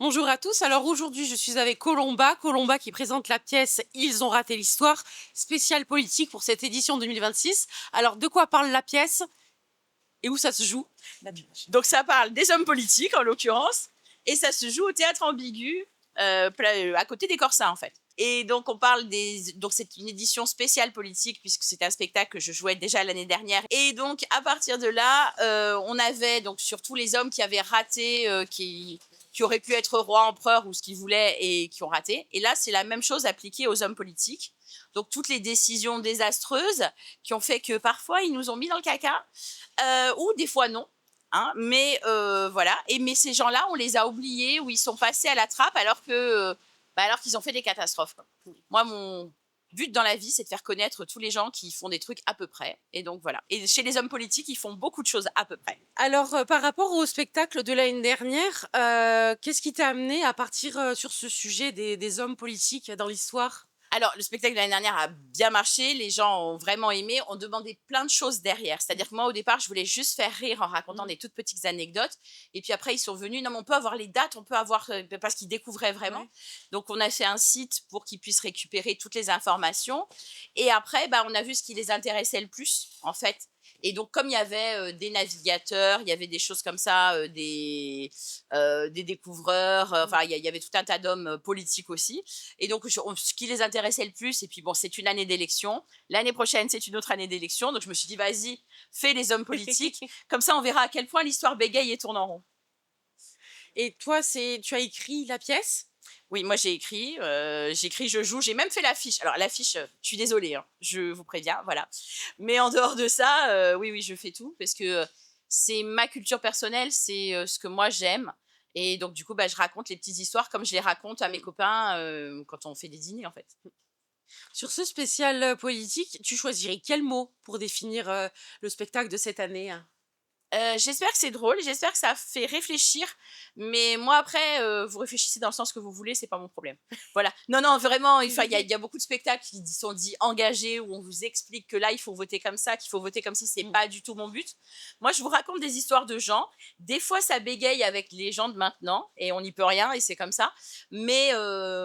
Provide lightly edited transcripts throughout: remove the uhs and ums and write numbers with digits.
Bonjour à tous. Alors aujourd'hui, je suis avec Colomba. Colomba qui présente la pièce Ils ont raté l'histoire, spéciale politique pour cette édition 2026. Alors de quoi parle la pièce et où ça se joue? Donc ça parle des hommes politiques en l'occurrence, et ça se joue au théâtre ambigu, à côté des Corsins en fait. Et donc on parle donc c'est une édition spéciale politique puisque c'est un spectacle que je jouais déjà l'année dernière. Et donc à partir de là, on avait donc surtout les hommes qui avaient raté, qui auraient pu être roi, empereur ou ce qu'ils voulaient et qui ont raté. Et là c'est la même chose appliquée aux hommes politiques. Donc toutes les décisions désastreuses qui ont fait que parfois ils nous ont mis dans le caca, ou des fois non. Hein, mais voilà. Mais ces gens-là, on les a oubliés ou ils sont passés à la trappe alors qu'ils ont fait des catastrophes, quoi. Moi, mon but dans la vie, c'est de faire connaître tous les gens qui font des trucs à peu près. Et donc voilà. Et chez les hommes politiques, ils font beaucoup de choses à peu près. Alors par rapport au spectacle de l'année dernière, qu'est-ce qui t'a amené à partir sur ce sujet des hommes politiques dans l'histoire? Alors, le spectacle de l'année dernière a bien marché, les gens ont vraiment aimé, on demandait plein de choses derrière. C'est-à-dire que moi, au départ, je voulais juste faire rire en racontant des toutes petites anecdotes. Et puis après, ils sont venus, non, mais on peut avoir les dates, on peut avoir, parce qu'ils découvraient vraiment. Ouais. Donc, on a fait un site pour qu'ils puissent récupérer toutes les informations. Et après, bah, on a vu ce qui les intéressait le plus, en fait. Et donc, comme il y avait des navigateurs, il y avait des choses comme ça, des découvreurs, enfin, il y avait tout un tas d'hommes politiques aussi. Et donc, ce qui les intéressait le plus, et puis bon, c'est une année d'élection. L'année prochaine, c'est une autre année d'élection. Donc, je me suis dit, vas-y, fais les hommes politiques. Comme ça, on verra à quel point l'histoire bégaye et tourne en rond. Et toi, tu as écrit la pièce? Oui, moi j'écris, je joue, j'ai même fait l'affiche. Alors l'affiche, je suis désolée, hein, je vous préviens, voilà. Mais en dehors de ça, oui, oui, je fais tout parce que c'est ma culture personnelle, c'est ce que moi j'aime. Et donc du coup, bah, je raconte les petites histoires comme je les raconte à mes copains quand on fait des dîners en fait. Sur ce spécial politique, tu choisirais quel mot pour définir le spectacle de cette année, hein? J'espère que c'est drôle, j'espère que ça fait réfléchir, mais moi après, vous réfléchissez dans le sens que vous voulez, c'est pas mon problème. Voilà. Non, non, vraiment, enfin, il y a beaucoup de spectacles qui sont dits engagés, où on vous explique que là, il faut voter comme ça, qu'il faut voter comme ci, c'est pas du tout mon but. Moi, je vous raconte des histoires de gens. Des fois, ça bégaye avec les gens de maintenant, et on n'y peut rien, et c'est comme ça. Mais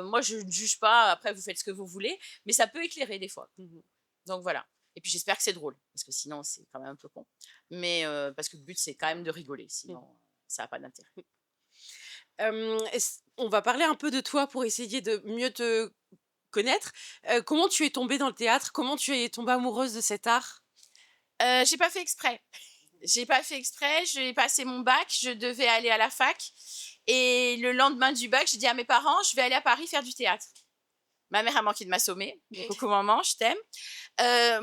moi, je ne juge pas, après, vous faites ce que vous voulez, mais ça peut éclairer des fois. Donc voilà. Et puis j'espère que c'est drôle, parce que sinon c'est quand même un peu con. Mais parce que le but c'est quand même de rigoler, sinon ça n'a pas d'intérêt. On va parler un peu de toi pour essayer de mieux te connaître. Comment tu es tombée dans le théâtre? Comment tu es tombée amoureuse de cet art? J'ai pas fait exprès. J'ai pas fait exprès, j'ai passé mon bac, je devais aller à la fac. Et le lendemain du bac, j'ai dit à mes parents, je vais aller à Paris faire du théâtre. Ma mère a manqué de m'assommer. Coucou maman, je t'aime.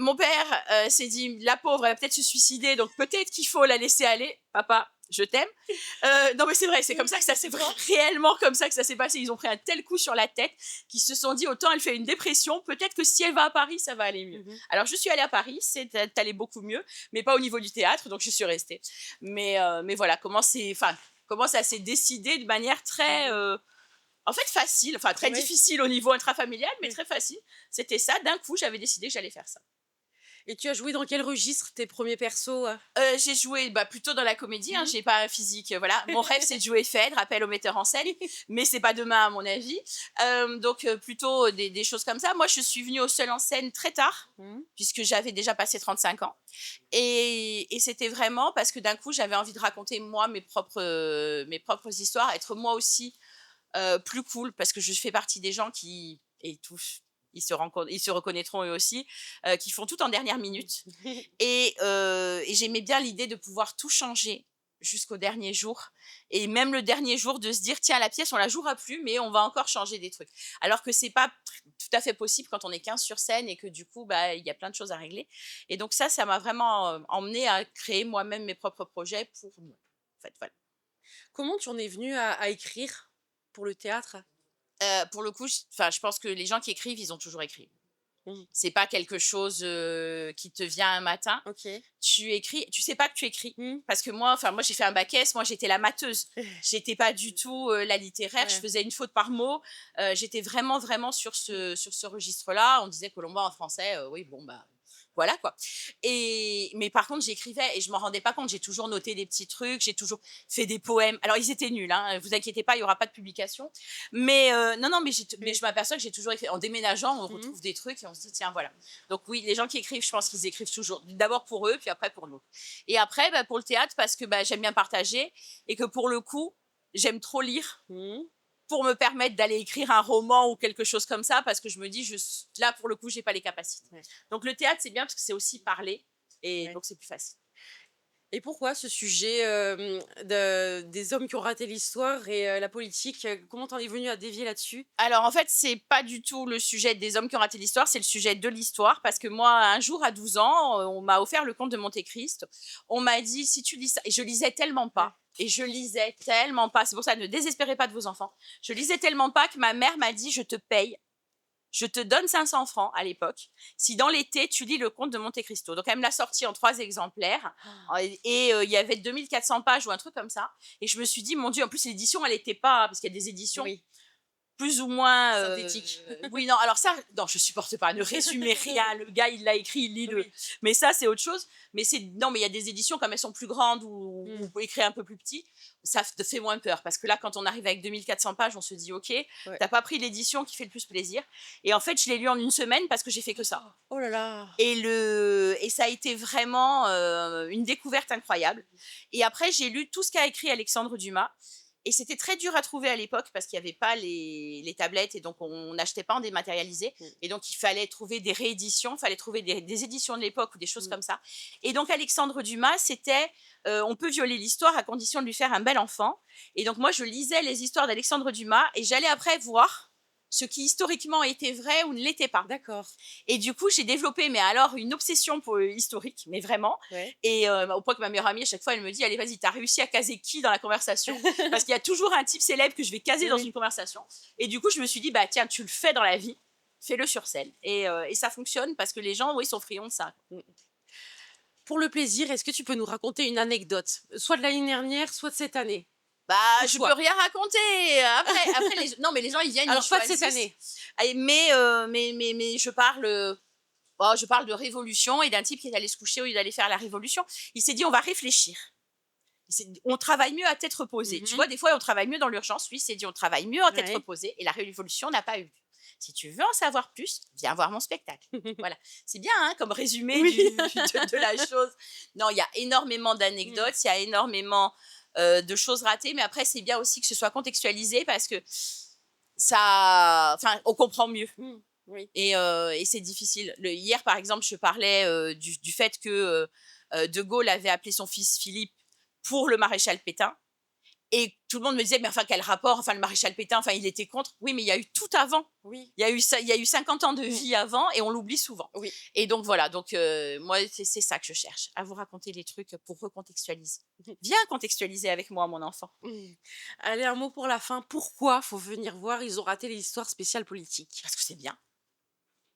Mon père s'est dit, la pauvre, elle va peut-être se suicider, donc peut-être qu'il faut la laisser aller. Papa, je t'aime. Non mais c'est vrai, c'est comme ça que ça s'est réellement comme ça que ça s'est passé. Ils ont pris un tel coup sur la tête qu'ils se sont dit, autant elle fait une dépression, peut-être que si elle va à Paris, ça va aller mieux. Alors je suis allée à Paris, c'est allé beaucoup mieux, mais pas au niveau du théâtre, donc je suis restée. Mais voilà, comment ça s'est décidé de manière très en fait facile, enfin très difficile au niveau intrafamilial, mais très facile. C'était ça, d'un coup, j'avais décidé que j'allais faire ça. Et tu as joué dans quel registre tes premiers persos? J'ai joué plutôt dans la comédie, hein, j'ai pas un physique, voilà. Mon rêve, c'est de jouer Phèdre, appel au metteur en scène, mais c'est pas demain à mon avis. Donc plutôt des choses comme ça. Moi, je suis venue au seul en scène très tard, puisque j'avais déjà passé 35 ans. Et c'était vraiment parce que d'un coup, j'avais envie de raconter moi mes propres histoires, être moi aussi plus cool, parce que je fais partie des gens qui, et tous, ils se reconnaîtront eux aussi, qui font tout en dernière minute. Et j'aimais bien l'idée de pouvoir tout changer jusqu'au dernier jour. Et même le dernier jour, de se dire, tiens, la pièce, on la jouera plus, mais on va encore changer des trucs. Alors que c'est pas tout à fait possible quand on est 15 sur scène et que du coup, bah, il y a plein de choses à régler. Et donc ça m'a vraiment emmené à créer moi-même mes propres projets pour moi. En fait, voilà. Comment tu en es venue à écrire pour le théâtre? Pour le coup, je pense que les gens qui écrivent, ils ont toujours écrit. Mmh. C'est pas quelque chose qui te vient un matin. OK. Tu écris, tu sais pas que tu écris. Mmh. Parce que moi, j'ai fait un bac S, moi j'étais la matheuse. J'étais pas du tout la littéraire, je Ouais. faisais une faute par mot. J'étais vraiment, vraiment sur ce registre-là. On disait Colomba en français, oui, bon, bah, voilà quoi. Mais par contre, j'écrivais et je m'en rendais pas compte. J'ai toujours noté des petits trucs, j'ai toujours fait des poèmes. Alors, ils étaient nuls, hein, vous inquiétez pas, il y aura pas de publication. Mais non, mais je m'aperçois que j'ai toujours écrit. En déménageant, on retrouve des trucs et on se dit, tiens, voilà. Donc oui, les gens qui écrivent, je pense qu'ils écrivent toujours. D'abord pour eux, puis après pour nous. Et après, bah, pour le théâtre, parce que bah, j'aime bien partager et que pour le coup, j'aime trop lire pour me permettre d'aller écrire un roman ou quelque chose comme ça, parce que je me dis, là, pour le coup, j'ai pas les capacités. Ouais. Donc, le théâtre, c'est bien parce que c'est aussi parler, et donc c'est plus facile. Et pourquoi ce sujet des hommes qui ont raté l'histoire et la politique, comment t'en es venu à dévier là-dessus? Alors, en fait, c'est pas du tout le sujet des hommes qui ont raté l'histoire, c'est le sujet de l'histoire, parce que moi, un jour, à 12 ans, on m'a offert le Comte de Monte-Cristo. On m'a dit, si tu lis ça, et je lisais tellement pas. Et je lisais tellement pas, c'est pour ça, ne désespérez pas de vos enfants. Je lisais tellement pas que ma mère m'a dit, je te paye, je te donne 500 francs à l'époque, si dans l'été, tu lis le Comte de Monte-Cristo. Donc, elle me l'a sorti en 3 exemplaires, et il y avait 2400 pages ou un truc comme ça. Et je me suis dit, mon Dieu, en plus, l'édition, elle était pas, parce qu'il y a des éditions plus ou moins synthétique. Oui, non, alors ça, non, je supporte pas. Ne résumez rien. Le gars, il l'a écrit, il lit le. Mais ça, c'est autre chose. Mais non, mais il y a des éditions comme elles sont plus grandes ou vous pouvez écrire un peu plus petit. Ça te fait moins peur parce que là, quand on arrive avec 2400 pages, on se dit, ok, t'as pas pris l'édition qui fait le plus plaisir. Et en fait, je l'ai lu en une semaine parce que j'ai fait que ça. Oh là là. Et ça a été vraiment une découverte incroyable. Et après, j'ai lu tout ce qu'a écrit Alexandre Dumas. Et c'était très dur à trouver à l'époque parce qu'il n'y avait pas les tablettes et donc on n'achetait pas en dématérialisé. Et donc il fallait trouver des rééditions, il fallait trouver des éditions de l'époque ou des choses comme ça. Et donc Alexandre Dumas, c'était on peut violer l'histoire à condition de lui faire un bel enfant. Et donc moi je lisais les histoires d'Alexandre Dumas et j'allais après voir ce qui historiquement était vrai ou ne l'était pas. D'accord. Et du coup, j'ai développé, mais alors, une obsession pour historique, mais vraiment. Et au point que ma meilleure amie, à chaque fois, elle me dit, allez, vas-y, t'as réussi à caser qui dans la conversation? Parce qu'il y a toujours un type célèbre que je vais caser dans une conversation. Et du coup, je me suis dit, bah tiens, tu le fais dans la vie, fais-le sur scène. Et ça fonctionne parce que les gens, oui, sont friands de ça. Pour le plaisir, est-ce que tu peux nous raconter une anecdote, soit de l'année dernière, soit de cette année? Bah, je peux rien raconter. Après non, mais les gens, ils viennent. Alors, ils pas de cette année. Mais je parle de révolution et d'un type qui est allé se coucher au lieu d'aller faire la révolution. Il s'est dit, on va réfléchir. On travaille mieux à tête reposée. Tu vois, des fois, on travaille mieux dans l'urgence. Lui, il s'est dit, on travaille mieux à tête reposée et la révolution n'a pas eu lieu. Si tu veux en savoir plus, viens voir mon spectacle. Voilà. C'est bien, hein, comme résumé de la chose. Non, il y a énormément d'anecdotes, il y a énormément de choses ratées, mais après, c'est bien aussi que ce soit contextualisé parce que on comprend mieux. Et c'est difficile. Hier, par exemple, je parlais du fait que De Gaulle avait appelé son fils Philippe pour le maréchal Pétain. Et tout le monde me disait, mais enfin, quel rapport? Enfin, le maréchal Pétain, enfin, il était contre. Oui, mais il y a eu tout avant. Il y a eu 50 ans de vie avant et on l'oublie souvent. Et donc, voilà. Donc, moi, c'est ça que je cherche, à vous raconter les trucs pour recontextualiser. Viens contextualiser avec moi, mon enfant. Allez, un mot pour la fin. Pourquoi faut venir voir Ils ont raté l'histoire spéciale politique? Parce que c'est bien.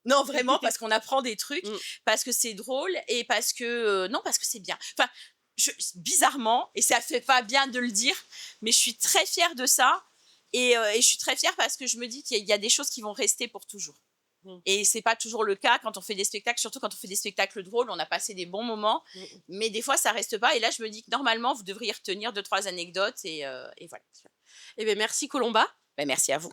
Non, vraiment, parce qu'on apprend des trucs, parce que c'est drôle et parce que... non, parce que c'est bien. Enfin, bizarrement, et ça fait pas bien de le dire, mais je suis très fière de ça et je suis très fière parce que je me dis qu'il y a des choses qui vont rester pour toujours. Et c'est pas toujours le cas quand on fait des spectacles, surtout quand on fait des spectacles drôles, on a passé des bons moments, mais des fois ça reste pas. Et là, je me dis que normalement, vous devriez retenir 2-3 anecdotes et voilà. Eh bien, merci Colomba. Ben, merci à vous.